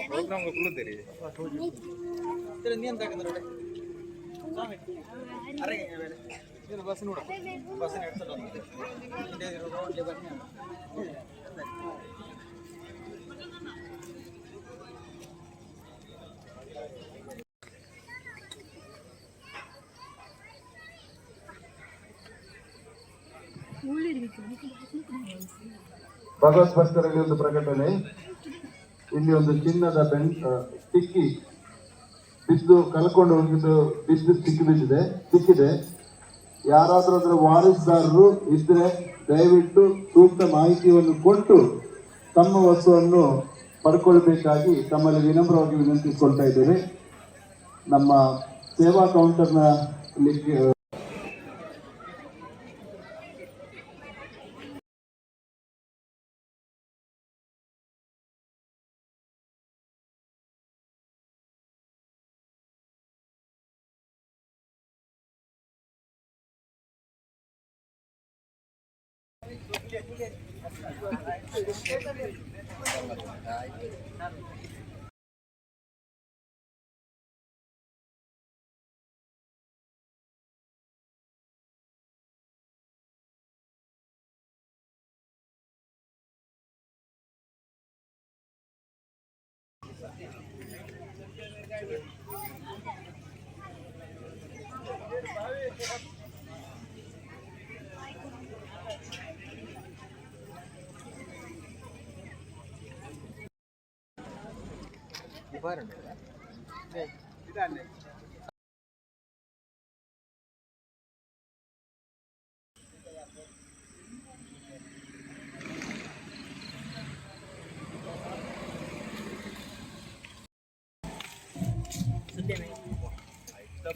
Program ಕುಳಿತೀರಿ bus ನೋಡ bus ಭಗವತ್ ಭಕ್ತರಲ್ಲಿ ಒಂದು ಪ್ರಕಟಣೆ. ಇಲ್ಲಿ ಒಂದು ಚಿನ್ನದ ಟಿಕ್ಕಿ ಬಿದ್ದು ಕಳ್ಕೊಂಡು ಹೋಗಿದ್ದು ಬಿದ್ದು ಸಿಕ್ಕಿದೆ. ಯಾರಾದ್ರೂ ಅದರ ವಾರಸುದಾರರು ಇದ್ರೆ ದಯವಿಟ್ಟು ಸೂಕ್ತ ಮಾಹಿತಿಯನ್ನು ಕೊಟ್ಟು ತಮ್ಮ ವಸ್ತುವನ್ನು ಪಡ್ಕೊಳ್ಬೇಕಾಗಿ ತಮ್ಮಲ್ಲಿ ವಿನಮ್ರವಾಗಿ ವಿನಂತಿಸಿಕೊಳ್ತಾ ಇದ್ದೇವೆ. ನಮ್ಮ ಸೇವಾ ಕೌಂಟರ್ನ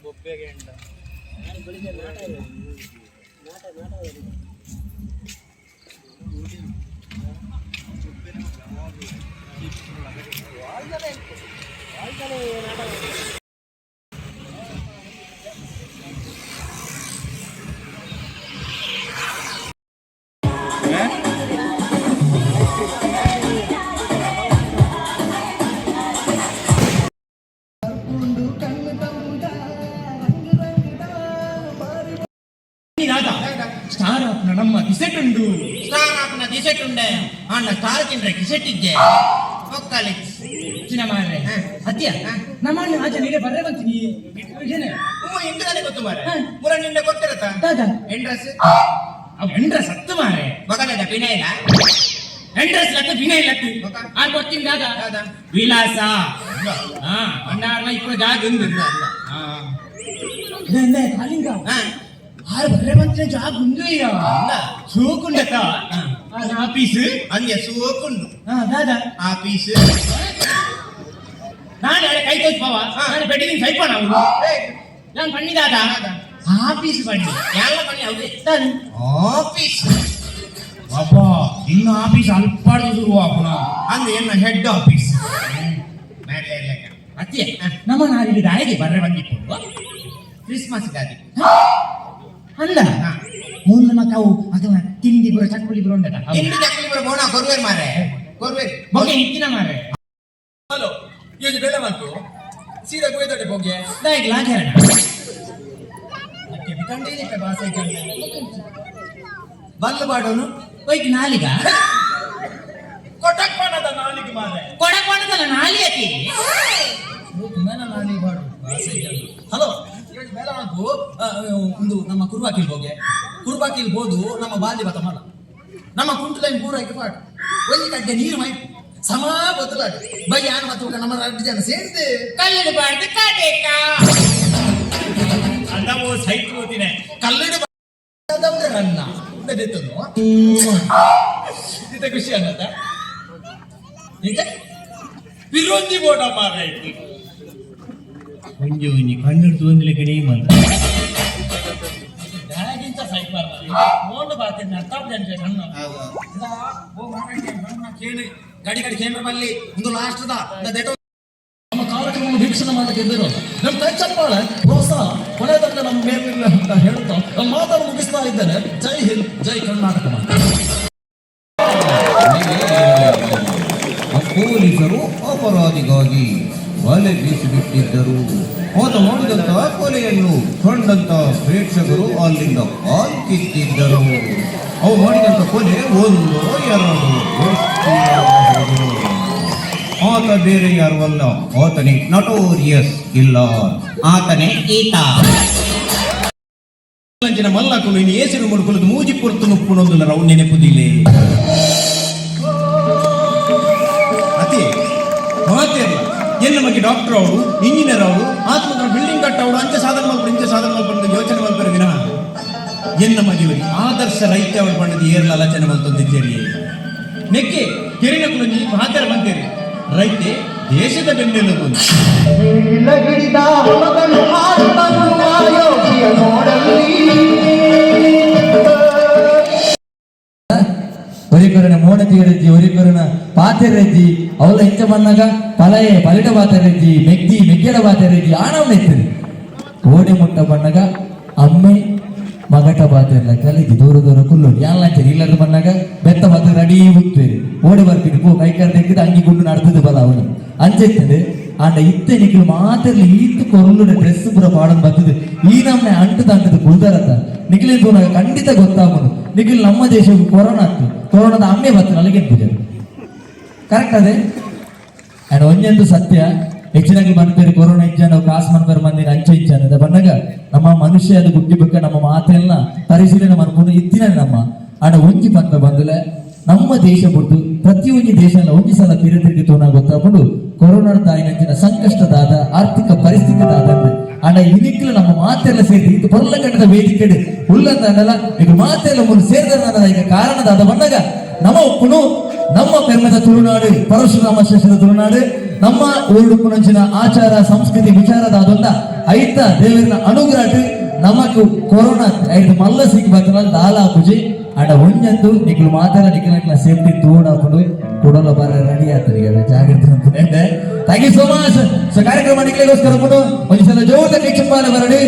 ಬೊಬ್ಬೆಗೆ ಸ್ಟಾರ್ ಆಪ್ನ ನಮ್ಮ ಕಿಸೆಟ್ ಉಂಡು. ಸ್ಟಾರ್ ಆಪ್ನ ಕಿಸೆಟ್ ಉಂಡೆ ಅಣ್ಣ ಸ್ಟಾರ್ ಚಿಂಡ್ರೆ ಕಿಸೆಟ್ ಇದ್ದೆ ಒಕ್ಕಾಲಿ ಸಿನಿಮಾರೆ ಅತ್ಯ ನಮ್ಮಣ್ಣ ಆಚೆ ನೀಡೆ ಬರ್ರೆ ಬಂತೀನಿ ಏನೇ ಎಂಟ್ರನೇ ಗೊತ್ತು ಮಾರೆ ಮುರ ನಿಂದ ಗೊತ್ತಿರತ್ತ ಎಂಟ್ರಸ್ ಅವ್ ಎಂಟ್ರಸ್ ಹತ್ತು ಮಾರೆ ಬಗಲದ ಪಿನೈಲ ಎಂಟ್ರಸ್ ಲತ್ತು ಪಿನೈಲ ಆ ಗೊತ್ತಿನ ದಾದ ವಿಲಾಸ ಹಾ ಅಣ್ಣಾರ್ನ ಇಪ್ಪ ಜಾಗ ಉಂದು ಹಾ ಕಾಲಿಂಗ ಆರು ಬರ್ರೆ ಬಂದ್ರೆ ಜಾಗ ಉಂದು ಸೋಕುಂಡತ ಆಫೀಸ್ ಹಂಗೆ ಸೋಕುಂಡು ದಾದಾ ಆಫೀಸ್ ನಾನು ಕೈ ತೋಚ್ ಪಾವ ನಾನು ಬೆಟ್ಟಿಗೆ ಸೈಪ ನಾವು ನಾನು ಪಣ್ಣಿದಾದ ಆಫೀಸ್ ಬನ್ನಿ ಎಲ್ಲ ಬನ್ನಿ ಹೌದೇ ಆಫೀಸ್ ಅಬ್ಬಾ ಇನ್ನು ಆಫೀಸ್ ಅಲ್ಪಾಡು ಶುರುವಾಪುನ ಅಂದ್ರೆ ಏನು ಹೆಡ್ ಆಫೀಸ್ ಅತ್ತೆ ನಮ್ಮ ನಾಡಿಗೆ ದಾಯಿಗೆ ಬರ್ರೆ ಬಂದಿತ್ತು ಕ್ರಿಸ್ಮಸ್ ಗಾದಿ ಅಲ್ಲ ಮೂಲ ಮಕ್ಕವು ಅಥವಾ ತಿಂಡಿ ಬರೋ ಚಕ್ಕುಲಿ ಬರೋ ಉಂಟದ ತಿಂಡಿ ಚಕ್ಕುಲಿ ಬರೋ ಬೋಣ ಕೊರ್ವೇರ್ ಮಾರೆ ಕೊರ್ವೇರ್ ಮೊಗೆ ಇತ್ತಿನ ಮಾರೆ ಹಲೋ ಯೋಜನೆ ಬೇಡ ಮಾಡ್ತು ಸೀದಾ ಗೋಯ್ತಡೆ ಹೋಗಿ ದಾಯಿಗೆ ಲಾಜರಣ ಅಕ್ಕೆ ಬಿಕಂಡಿಗೆ ಬಾಸೆ ಬಲ್ಲು ಬಾಡೋನು ಹೋಯ್ತು ನಾಲಿಗ ಕೊಟಕ್ಪಣದ ನಾಲಿಗೆ ಮಾರೆ ಕೊಡಕ್ಪಣದಲ್ಲ ನಾಲಿಗೆ ಮೇಲ ನಾಲಿಗೆ ಬಾಡು ಬಾಸೆ ಹಲೋ ಮೇಲ ನಾವು ಒಂದು ನಮ್ಮ ಕುರ್ಬಾಕಿಲ್ ಹೋದು ನಮ್ಮ ಬಾಲ್ಯ ಬತ ಮಾಡ ನಮ್ಮ ಕುಂಟಲೈನ್ ಪೂರೈಕೆ ಪಾಡು ಒಂದು ಕಡ್ಡೆ ನೀರು ಮೈ ಸಮ ಬದಲಾಡು ಬೈ ಯಾರು ಮತ್ತು ನಮ್ಮ 2 ಜನ ಸೇರಿದೆ ಕಲ್ಲಡು ಬಾಡ್ದು ಕಾಟೇಕ ಅದವು ಸೈಟ್ ಹೋತಿನೆ ಕಲ್ಲಡು ಬಾಡ್ದವ್ರೆ ರನ್ನ ನಡೆತನು ಇದು ಖುಷಿ ಆಗತ್ತ ಈಗ ವಿರೋಧಿ ಬೋಡ ಮಾರಾಯ್ತು ಒಂಜಿ ಕಣ್ಣು ತೋಂದಿಲೆ ಕಡೆ ಮಂತ ದಾಗಿಂತ ಸೈಪಾರ್ ಫೋನ್ ಬಾತಿನ ಅರ್ತಾಪ್ ಜನ ಸಣ್ಣ ಇದಾ ಓ ಮಾರಾಯ್ತು ನನ್ನ ಕೇಳಿ ಗಾಡಿ ಕೇಂದ್ರ ಬಲ್ಲಿ ಒಂದು ಲಾಸ್ಟ್ ನಮ್ಮ ಕಾರ್ಯಕ್ರಮ ವೀಕ್ಷಣೆ ಮಾಡಕ್ಕೆ ಇದ್ದರು ನಮ್ಮ ಕೈ ಚಪ್ಪಾಳೆ ಪ್ರೋತ್ಸಾಹ ಕೊನೆಯದಕ್ಕೆ ನಮ್ಮ ಮೇಲಿಲ್ಲ ಅಂತ ಹೇಳ್ತಾ ನಮ್ಮ ಮಾತನ್ನು ಮುಗಿಸ್ತಾ ಇದ್ದೇನೆ. ಜೈ ಹಿಂದ್, ಜೈ ಕರ್ನಾಟಕ. ಇದ್ದರು. ಆತ ಮಾಡಿದಂತ ಕೊಲೆಯನ್ನು ಕಂಡಂತ ಪ್ರೇಕ್ಷಕರು ಅಲ್ಲಿಂದ ಕಾಲ್ಕಿತ್ತಿದ್ದರು. ಅವು ಮಾಡಿದಂತ ಕೊಲೆ ಒಂದೋ ಎರಡೋ ಎಷ್ಟಿರಬಹುದು. ಆತ ಬೇರೆ ಯಾರು ಅಲ್ಲ, ಆತನೇ ನಟೋರಿಯಸ್ ಕಿಲ್ಲರ್, ಆತನೇ ಈತ. ಮಲ್ಲಕಲು ಇನ್ನು ಏಸಿರು ಮುಡುಕುಲದು ಮೂಜಿ ಪುರ್ತು ನುಪ್ಪುನೊಂದು ನಾವು ನೆನಪುದಿಲ್ಲೇ. ಅತಿ ಮಾತೇರಲ್ಲ ಎನ್ನ ಬಗ್ಗೆ ಡಾಕ್ಟರ್ ಅವರು, ಇಂಜಿನಿಯರ್ ಅವರು, ಆತ್ಮತ್ರ ಬಿಲ್ಡಿಂಗ್ ಕಟ್ಟವರು ಅಂಚೆ ಸಾಧನ ಮಲ್ಪರು ಇಂಚೆ ಸಾಧನ ಮಲ್ಪರು ಯೋಚನೆ ಮಲ್ಪರ ವಿನ ಎನ್ನ ಮದುವೆ ಆದರ್ಶ ರೈತ ಅವರು ಬಂಡದ ಏರ್ಲ ಆಲೋಚನೆ ಮಲ್ತೊಂದಿದ್ದೇರಿ. ನೆಕ್ಕೆ ಕೆರಿನ ಕುಲಂಜಿ ಮಾತಾರ ಬಂದೇರಿ. ರೈತೆ ದೇಶದ ಬೆನ್ನೆಲುಬು. ಒರಿಕೊರನ ಮೋಡ ತೀರಜ್ಜಿ ಒರಿಕೊರನ ಪಾತೆರಜ್ಜಿ ಅವಳ ಹೆಚ್ಚ ಬಂದಾಗ ಪಲಯೆ ಪಲಿಟ ಪಾತೆರಜ್ಜಿ ಮೆಗ್ದಿ ಮೆಗ್ಗೆಡ ಪಾತೆರಜ್ಜಿ ಆಣವನ್ನ ಎತ್ತರಿ ಓಡೆ ಮುಟ್ಟ ಬಣ್ಣಗ ಅಮ್ಮೆ ಮಗಟ ಪಾತೆರ್ಲ ಕಲಿಗೆ ದೂರ ದೂರ ಕುಲ್ಲು ಯಾನ್ಲಾಂಚರಿ ಇಲ್ಲದ ಬಣ್ಣಗ ಬೆತ್ತ ಪಾತ್ರ ರೆಡಿ ಹುತ್ತೇರಿ ಓಡಿ ಬರ್ತೀನಿ ಪೋ ಕೈಕಾರ ತೆಗೆದು ಅಂಗಿ ಗುಂಡು ನಡ್ತದೆ ಬಲ ಅವನು ಅಂಚೆತ್ತದೆ ಆಂಡ ಇತ್ತೆ ನಿಖಿಲು ಮಾತೆರ್ಲಿ ಈತು ಕೊರಲುಡ ಡ್ರೆಸ್ ಪೂರ ಪಾಡನ್ ಬರ್ತದೆ ಈ ನಮ್ಮನೆ ಅಂಟದ ಅಂಟದ ಕುಳ್ದಾರತ್ತ ನಿಖಿಲಿನ ತೋನಾಗ ಖಂಡಿತ ಗೊತ್ತಾಗೋದು ನಿಖಿಲ್ ನಮ್ಮ ದೇಶಕ್ಕೆ ಕೊರೋನಾ ಆಗ್ತದೆ ಕೊರೋನಾದ ಅಮ್ಮೆ ಬರ್ತದೆ ಅಲ್ಲಿಗೆ ಪೂಜೆ ಕರೆಕ್ಟ್ ಅದೇ ಅಂಡ್ ಒಂದೊಂದು ಸತ್ಯ ಹೆಚ್ಚಿನಾಗಿ ಬಂದ್ಬೇರೆ ಕೊರೋನಾ ಇಜ್ಜ ನಾವು ಕಾಸು ಮನ್ಬೇರೆ ಮಂದಿನ ಅಂಚೆ ಇಜ್ಜ ಅನ್ನೋದ ಬಂದಾಗ ನಮ್ಮ ಮನುಷ್ಯ ಅದು ಗುಡ್ಡಿಬೇಕ ನಮ್ಮ ಮಾತೆಲ್ಲ ಪರಿಶೀಲನೆ ಮಾಡ್ಕೊಂಡು ಇತ್ತಿನ ನಮ್ಮ ಆಡ ಒಂಜಿ ಬಂದ ಬಂದಲೆ ನಮ್ಮ ದೇಶ ಬಿಟ್ಟು ಪ್ರತಿಯೊಂದು ದೇಶ ಒಂಜಿ ಸಲ ತಿರುಗಿ ತೋನ ಗೊತ್ತಾಗ್ಕೊಂಡು ಕೊರೋನಾದ ತಾಯಿನಂಚಿನ ಸಂಕಷ್ಟದಾದ ಆರ್ಥಿಕ ಪರಿಸ್ಥಿತಿದಾದ ಆಡ ಇನಿಕ್ಲು ನಮ್ಮ ಮಾತೆಲ್ಲ ಸೇರಿ ಇದು ಬರ್ಲಕಂಡದ ವೇದಿಕೆ ಉಲ್ಲಂದಲ್ಲ ಈಗ ಮಾತೆಲ್ಲ ಮುಂದೆ ಸೇರಿದ ಈಗ ಕಾರಣದಾದ ಬಂದಾಗ ನಮ್ಮ ಉಪ್ಪುನು ನಮ್ಮ ಕರ್ಮದ ತುಳುನಾಡು ಪರಶುರಾಮ ಶೇಷದ ತುಳುನಾಡು ನಮ್ಮ ಊರುಡುಪುನಂಚಿನ ಆಚಾರ ಸಂಸ್ಕೃತಿ ವಿಚಾರದಾದೊಂದ ಐತ ದೇವರಿನ ಅನುಗ್ರಹ ನಮಕ್ ಕೊರೋನಾ ಐದು ಮಲ್ಲ ಸಿಗ್ಬೇಕಲ್ಲ ದಾಲ ಪೂಜೆ ಆಡ ಒಂಜಂದು ನಿಖಿಲು ಮಾತಾಡ ನಿಖಿಲ ಸೇಫ್ಟಿ ತೋಡ್ ಹಾಕೊಂಡು ಕೊಡೋಲ್ಲ ಬರ ರೆಡಿ ಆಗ್ತದೆ ಈಗ ಜಾಗ್ರತೆ ಅಂತ thank you so much. So ಕಾರ್ಯಕ್ರಮ ನಿಖಿಲಿಗೋಸ್ಕರ ಒಂದು ಸಲ ಜೋತ ಕೈ ಚಪ್ಪಾಳೆ ಬರಡಿ.